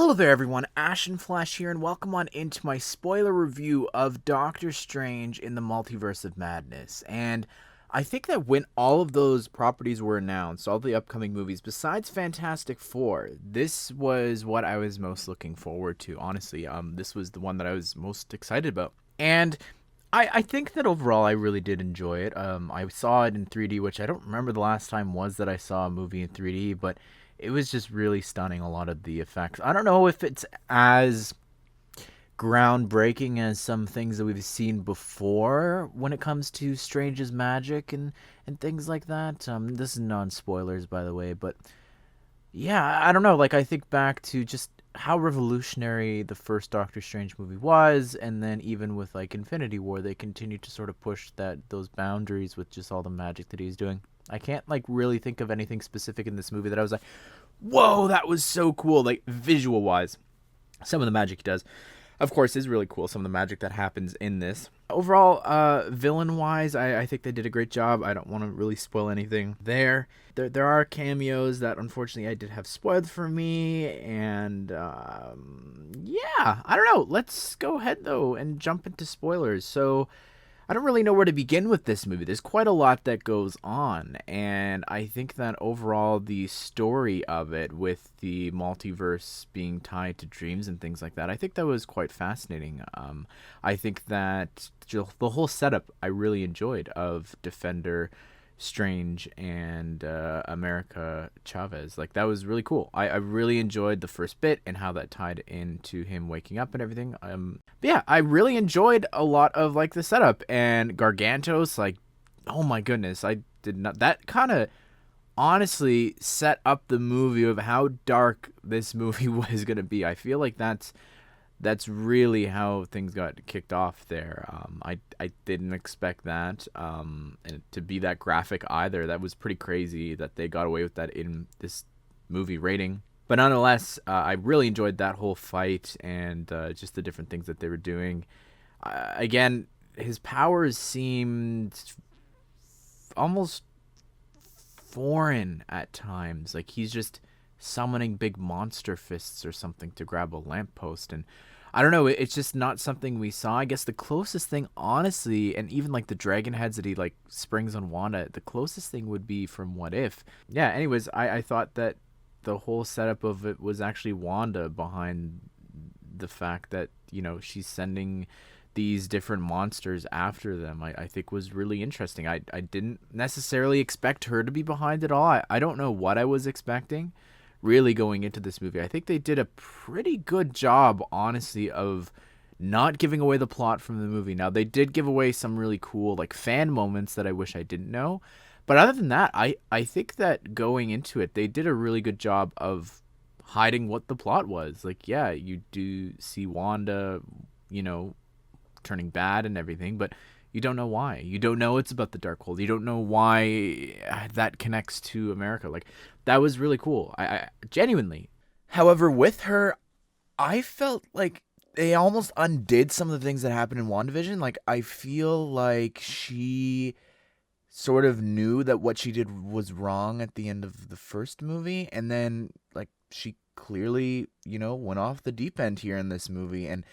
Hello there everyone, Ashnflash here, and welcome on into my spoiler review of Doctor Strange in the Multiverse of Madness. And I think that when all of those properties were announced, all the upcoming movies, besides Fantastic Four, this was what I was most looking forward to, honestly. This was the one that I was most excited about. And I think that overall I really did enjoy it. I saw it in 3D, which I don't remember the last time was that I saw a movie in 3D, but it was just really stunning, a lot of the effects. I don't know if it's as groundbreaking as some things that we've seen before when it comes to Strange's magic and things like that. This is non-spoilers, by the way, but yeah, I don't know. Like, I think back to just how revolutionary the first Doctor Strange movie was, and then even with like Infinity War, they continued to sort of push those boundaries with just all the magic that he's doing. I can't like really think of anything specific in this movie that I was like, whoa, that was so cool, like visual wise. Some of the magic he does, of course, is really cool. Some of the magic that happens in this. Overall, villain wise, I think they did a great job. I don't want to really spoil anything there. There are cameos that unfortunately I did have spoiled for me, and yeah, I don't know. Let's go ahead though and jump into spoilers. So I don't really know where to begin with this movie. There's quite a lot that goes on, and I think that overall the story of it, with the multiverse being tied to dreams and things like that, I think that was quite fascinating. I think that the whole setup I really enjoyed of Defender, Strange, and America Chavez. Like, that was really cool. I really enjoyed the first bit and how that tied into him waking up and everything. But yeah, I really enjoyed a lot of like the setup and Gargantos. Like, oh my goodness, I did not. That kind of honestly set up the movie of how dark this movie was gonna be. I feel like that's really how things got kicked off there. I didn't expect that, and to be that graphic either. That was pretty crazy that they got away with that in this movie rating. But nonetheless, I really enjoyed that whole fight and just the different things that they were doing. Again, his powers seemed almost foreign at times. Like, he's just summoning big monster fists or something to grab a lamppost, and I don't know, it's just not something we saw. I guess the closest thing, honestly, and even like the dragon heads that he like springs on Wanda, the closest thing would be from What If. Yeah, anyways, I thought that the whole setup of it was actually Wanda behind the fact that, you know, she's sending these different monsters after them. I think was really interesting. I didn't necessarily expect her to be behind it all. I don't know what I was expecting really going into this movie. I think they did a pretty good job, honestly, of not giving away the plot from the movie. Now, they did give away some really cool like fan moments that I wish I didn't know. But other than that, I think that going into it, they did a really good job of hiding what the plot was. Like, yeah, you do see Wanda, you know, turning bad and everything, but you don't know why. You don't know it's about the Darkhold. You don't know why that connects to America. Like, that was really cool. I genuinely. However, with her, I felt like they almost undid some of the things that happened in WandaVision. Like, I feel like she sort of knew that what she did was wrong at the end of the first movie, and then like she clearly, you know, went off the deep end here in this movie, and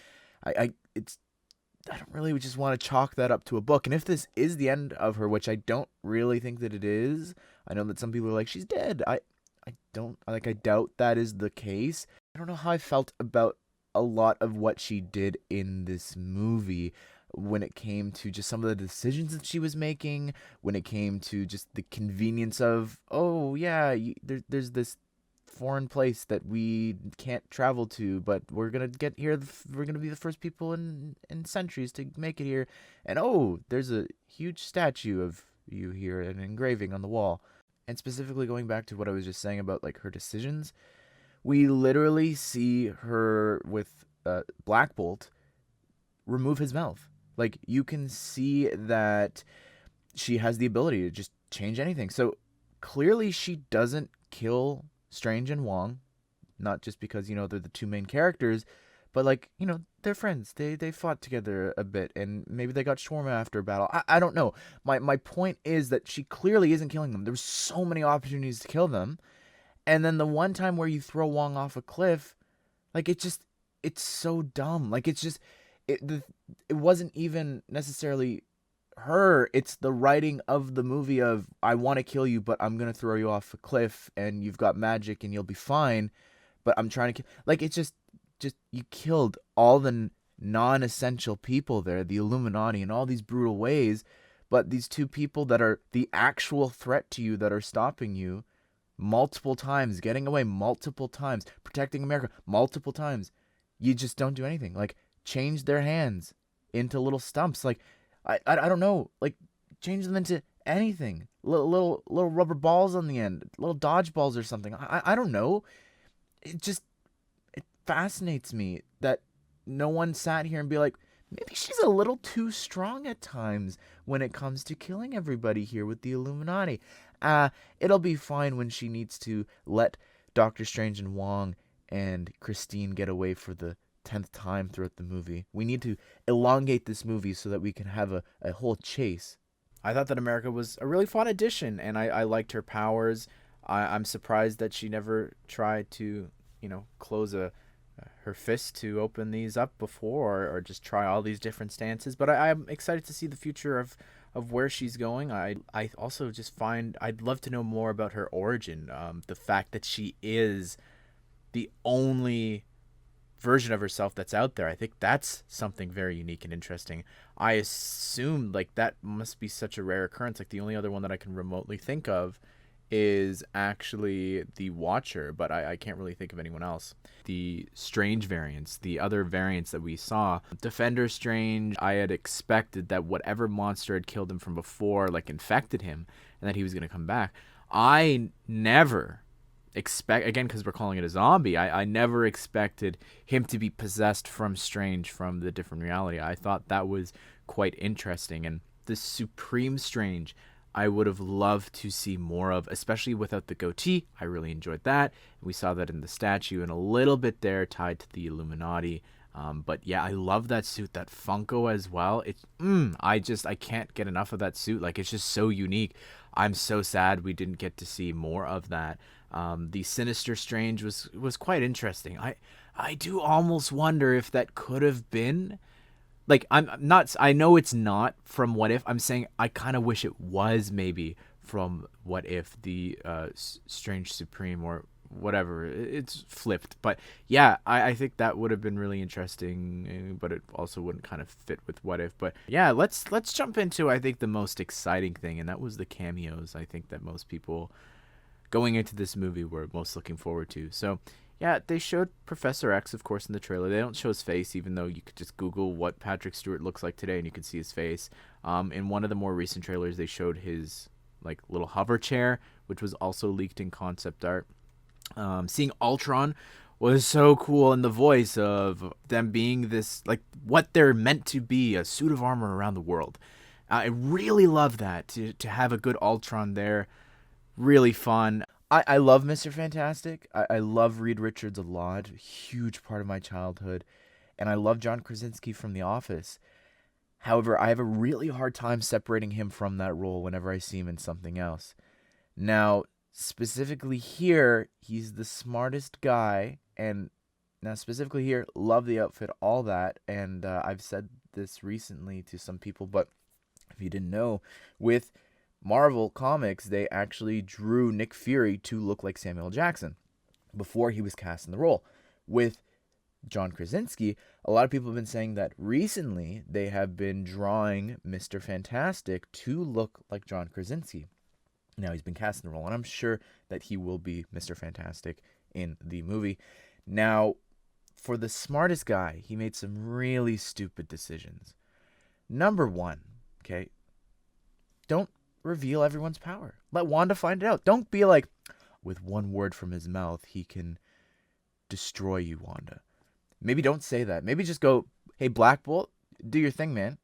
I don't really just want to chalk that up to a book. And if this is the end of her, which I don't really think that it is, I know that some people are like, she's dead. I don't, like, I doubt that is the case. I don't know how I felt about a lot of what she did in this movie when it came to just some of the decisions that she was making, when it came to just the convenience of, oh, yeah, there's this foreign place that we can't travel to, but we're gonna get here. We're gonna be the first people in centuries to make it here. And oh, there's a huge statue of you here, an engraving on the wall. And specifically going back to what I was just saying about like her decisions, we literally see her with Black Bolt remove his mouth. Like, you can see that she has the ability to just change anything. So clearly she doesn't kill Strange and Wong, not just because, you know, they're the two main characters, but like, you know, they're friends. They fought together a bit, and maybe they got shawarma after a battle. I don't know. My point is that she clearly isn't killing them. There were so many opportunities to kill them, and then the one time where you throw Wong off a cliff, Like it's so dumb. Like it wasn't even necessarily her. It's the writing of the movie of I want to kill you, but I'm gonna throw you off a cliff, and you've got magic, and you'll be fine. But I'm trying to kill. Like it's just you killed all the non-essential people there, the Illuminati, in all these brutal ways. But these two people that are the actual threat to you, that are stopping you multiple times, getting away multiple times, protecting America multiple times, you just don't do anything. Like change their hands into little stumps. Like I don't know. Like change them into anything. Little rubber balls on the end, little dodgeballs or something. I don't know. It just it fascinates me that no one sat here and be like, maybe she's a little too strong at times when it comes to killing everybody here with the Illuminati. It'll be fine when she needs to let Doctor Strange and Wong and Christine get away for the 10th time throughout the movie. We need to elongate this movie so that we can have a whole chase. I thought that America was a really fun addition, and I liked her powers. I'm surprised that she never tried to, close her fist to open these up before, or just try all these different stances. But I'm excited to see the future of where she's going. I also just find I'd love to know more about her origin. The fact that she is the only version of herself that's out there. I think that's something very unique and interesting. I assume like that must be such a rare occurrence. Like the only other one that I can remotely think of is actually the Watcher, but I can't really think of anyone else. The Strange variants, the other variants that we saw, Defender Strange, I had expected that whatever monster had killed him from before, like infected him, and that he was going to come back. I never expect, again, because we're calling it a zombie, I never expected him to be possessed from Strange, from the different reality. I thought that was quite interesting. And the Supreme Strange, I would have loved to see more of, especially without the goatee. I really enjoyed that. We saw that in the statue and a little bit there tied to the Illuminati. But yeah, I love that suit, that Funko as well. I can't get enough of that suit. Like it's just so unique. I'm so sad we didn't get to see more of that. The Sinister Strange was quite interesting. I do almost wonder if that could have been, like, I'm not, I know it's not from What If. I'm saying I kind of wish it was maybe from What If, the Strange Supreme or whatever. It's flipped. But yeah, I think that would have been really interesting, but it also wouldn't kind of fit with What If. But yeah, let's jump into, I think, the most exciting thing, and that was the cameos. I think that most people going into this movie were most looking forward to. So yeah, they showed Professor X, of course, in the trailer. They don't show his face, even though you could just Google what Patrick Stewart looks like today and you could see his face. In one of the more recent trailers, they showed his like little hover chair, which was also leaked in concept art. Seeing Ultron was so cool, and the voice of them being this, like, what they're meant to be, a suit of armor around the world. I really love that, to have a good Ultron there. Really fun. I love Mr. Fantastic. I love Reed Richards a lot. Huge part of my childhood. And I love John Krasinski from The Office. However, I have a really hard time separating him from that role whenever I see him in something else. Now, specifically here, he's the smartest guy. And now specifically here, love the outfit, all that. And I've said this recently to some people, but if you didn't know, with Marvel Comics, they actually drew Nick Fury to look like Samuel Jackson before he was cast in the role. With John Krasinski, a lot of people have been saying that recently they have been drawing Mr. Fantastic to look like John Krasinski. Now he's been cast in the role, and I'm sure that he will be Mr. Fantastic in the movie. Now, for the smartest guy, he made some really stupid decisions. Number one, okay, don't reveal everyone's power. Let Wanda find it out. Don't be like, with one word from his mouth, he can destroy you, Wanda. Maybe don't say that. Maybe just go, hey, Black Bolt, do your thing, man.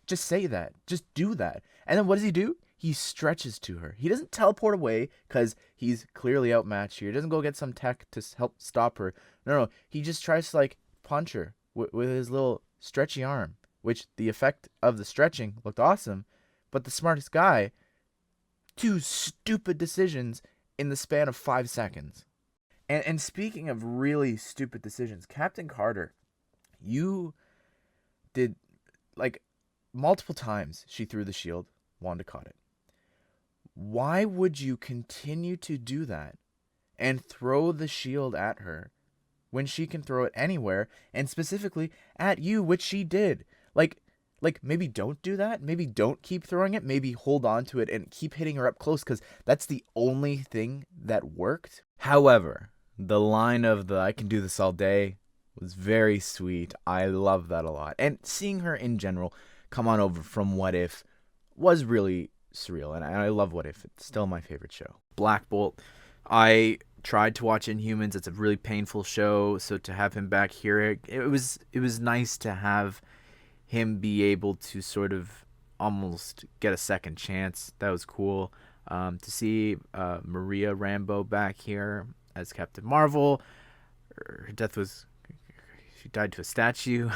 Just say that. Just do that. And then what does he do? He stretches to her. He doesn't teleport away because he's clearly outmatched here. He doesn't go get some tech to help stop her. No. He just tries to, like, punch her with his little stretchy arm, which the effect of the stretching looked awesome. But the smartest guy, 2 stupid decisions in the span of 5 seconds. And speaking of really stupid decisions, Captain Carter, you did, like, multiple times she threw the shield, Wanda caught it. Why would you continue to do that and throw the shield at her when she can throw it anywhere, and specifically at you, which she did? Like maybe don't do that. Maybe don't keep throwing it. Maybe hold on to it and keep hitting her up close, because that's the only thing that worked. However, the line of the "I can do this all day" was very sweet. I love that a lot. And seeing her in general come on over from What If was really surreal. And I love What If. It's still my favorite show. Black Bolt. I tried to watch Inhumans. It's a really painful show. So to have him back here, it was nice to have him be able to sort of almost get a second chance. That was cool. To see Maria Rambeau back here as Captain Marvel. Her death was... she died to a statue.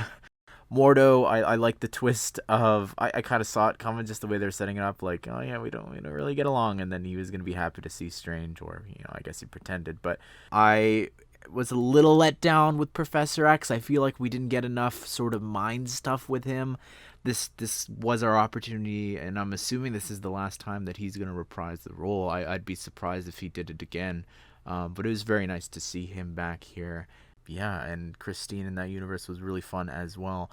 Mordo, I like the twist of... I kind of saw it coming, just the way they're setting it up. Like, oh yeah, we don't really get along. And then he was going to be happy to see Strange, or, I guess he pretended. But I was a little let down with Professor X. I feel like we didn't get enough sort of mind stuff with him. This was our opportunity, and I'm assuming this is the last time that he's going to reprise the role. I'd be surprised if he did it again. But it was very nice to see him back here. Yeah, and Christine in that universe was really fun as well.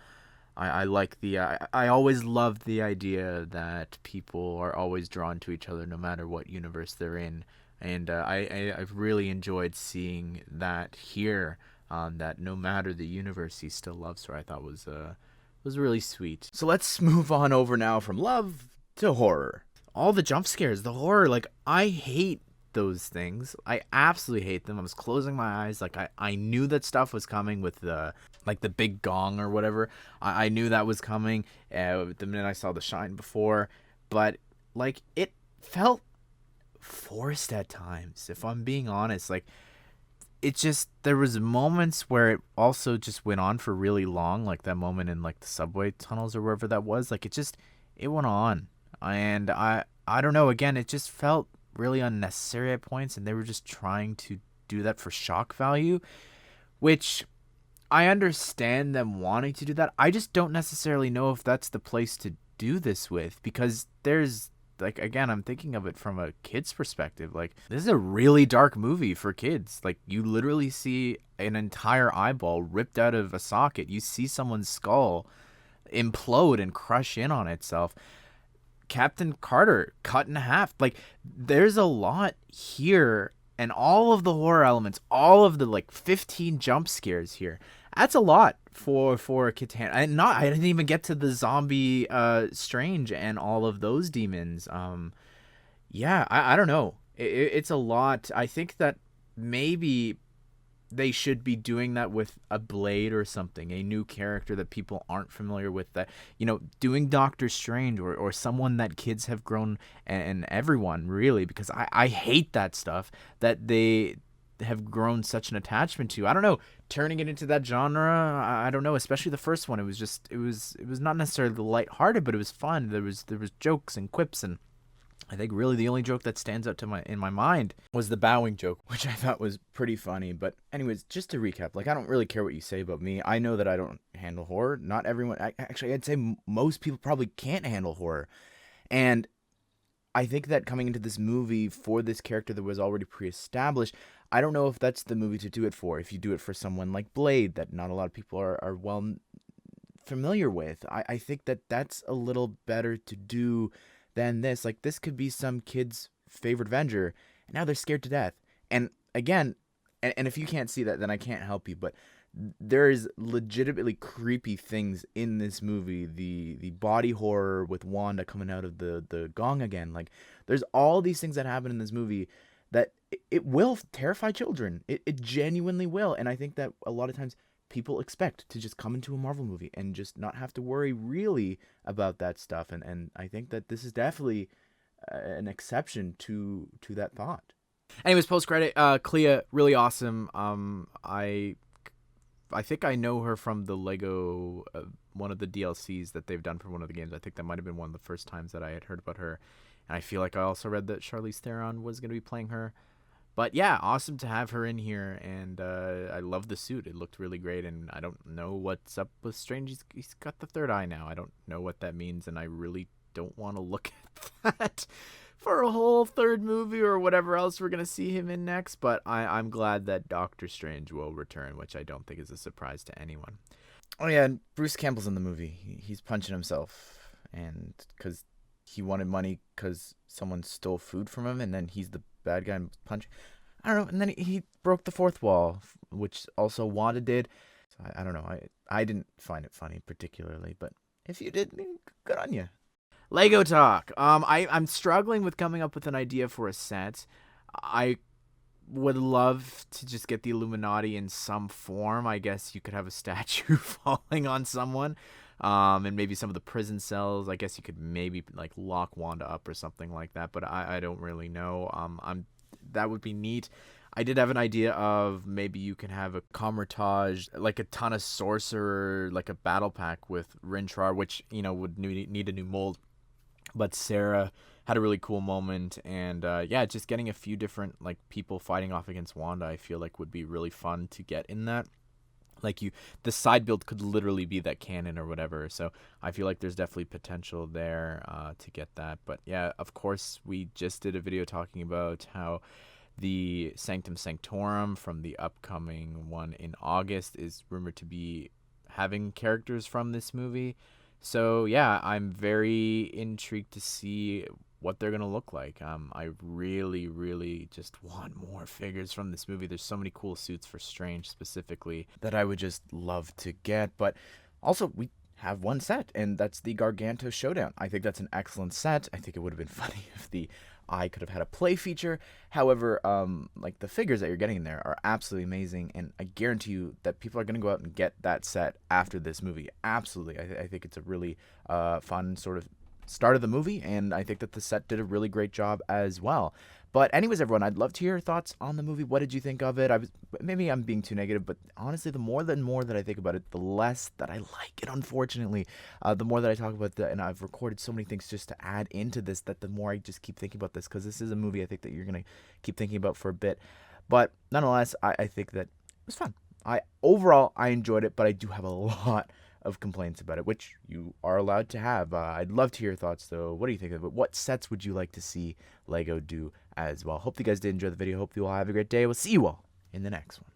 I like the... I always loved the idea that people are always drawn to each other no matter what universe they're in. And I've really enjoyed seeing that here, that no matter the universe, he still loves her. I thought was really sweet. So let's move on over now from love to horror. All the jump scares, the horror, like, I hate those things. I absolutely hate them. I was closing my eyes. Like, I knew that stuff was coming with the big gong or whatever. I knew that was coming the minute I saw The Shine before. But, like, it felt forced at times, if I'm being honest. Like, it just... there was moments where it also just went on for really long, like that moment in, like, the subway tunnels or wherever that was. Like, it went on. And I don't know, again, it just felt really unnecessary at points, and they were just trying to do that for shock value, which I understand them wanting to do that. I just don't necessarily know if that's the place to do this with, because there's, like, again, I'm thinking of it from a kid's perspective. Like, this is a really dark movie for kids. Like, you literally see an entire eyeball ripped out of a socket. You see someone's skull implode and crush in on itself. Captain Carter cut in half. Like, there's a lot here, and all of the horror elements, all of the, like, 15 jump scares here. That's a lot for a kid to handle. I didn't even get to the zombie Strange and all of those demons. Yeah, I don't know. It's a lot. I think that maybe they should be doing that with a Blade or something, a new character that people aren't familiar with, that, doing Doctor Strange or someone that kids have grown, and everyone really, because I hate that stuff that they have grown such an attachment to. I don't know, turning it into that genre, I don't know, especially the first one. It was not necessarily lighthearted, but it was fun. There was jokes and quips, and I think really the only joke that stands out in my mind was the bowing joke, which I thought was pretty funny. But anyways, just to recap, like, I don't really care what you say about me. I know that I don't handle horror. Not everyone... actually, I'd say most people probably can't handle horror. And I think that coming into this movie for this character that was already pre-established, I don't know if that's the movie to do it for. If you do it for someone like Blade, that not a lot of people are well familiar with, I think that that's a little better to do than this. Like, this could be some kid's favorite Avenger, and now they're scared to death. And again, and if you can't see that, then I can't help you, but there's legitimately creepy things in this movie. The body horror with Wanda coming out of the gong again. Like, there's all these things that happen in this movie that it will terrify children. It genuinely will. And I think that a lot of times people expect to just come into a Marvel movie and just not have to worry really about that stuff. And I think that this is definitely an exception to that thought. Anyways, post-credit, Clea, really awesome. I think I know her from the Lego, one of the DLCs that they've done for one of the games. I think that might have been one of the first times that I had heard about her. And I feel like I also read that Charlize Theron was going to be playing her. But yeah, awesome to have her in here, and I love the suit. It looked really great, and I don't know what's up with Strange. He's got the third eye now. I don't know what that means, and I really don't want to look at that for a whole third movie or whatever else we're going to see him in next. But I'm glad that Doctor Strange will return, which I don't think is a surprise to anyone. Oh yeah, and Bruce Campbell's in the movie. He's punching himself, and because he wanted money because someone stole food from him, and then he's the bad guy and punch. I don't know. And then he broke the fourth wall, which also Wanda did. So I don't know. I didn't find it funny particularly, but if you did, good on you. Lego talk. I'm struggling with coming up with an idea for a set. I would love to just get the Illuminati in some form. I guess you could have a statue falling on someone, and maybe some of the prison cells. I guess you could maybe like lock Wanda up or something like that. But I don't really know. That would be neat. I did have an idea of maybe you can have a Kamar-Taj, like a ton of sorcerer, like a battle pack with Rintrah, which would need a new mold. But Sarah had a really cool moment, and yeah, just getting a few different like people fighting off against Wanda, I feel like would be really fun to get in that. Like the side build could literally be that cannon or whatever. So I feel like there's definitely potential there to get that. But yeah, of course, we just did a video talking about how the Sanctum Sanctorum from the upcoming one in August is rumored to be having characters from this movie. So yeah, I'm very intrigued to see what they're gonna look like. I really, really just want more figures from this movie. There's so many cool suits for Strange specifically that I would just love to get. But also, we have one set, and that's the Garganto Showdown. I think that's an excellent set. I think it would have been funny if the eye could have had a play feature. However, like the figures that you're getting in there are absolutely amazing, and I guarantee you that people are going to go out and get that set after this movie. Absolutely. I think it's a really fun sort of start of the movie, and I think that the set did a really great job as well. But anyways, everyone, I'd love to hear your thoughts on the movie. What did you think of it? Maybe I'm being too negative, but honestly, the more that I think about it, the less that I like it, unfortunately. The more that I talk about it, and I've recorded so many things just to add into this, that the more I just keep thinking about this, because this is a movie I think that you're going to keep thinking about for a bit. But nonetheless, I think that it was fun. Overall, I enjoyed it, but I do have a lot of complaints about it, which you are allowed to have. I'd love to hear your thoughts, though. What do you think of it? What sets would you like to see Lego do as well? Hope you guys did enjoy the video. Hope you all have a great day. We'll see you all in the next one.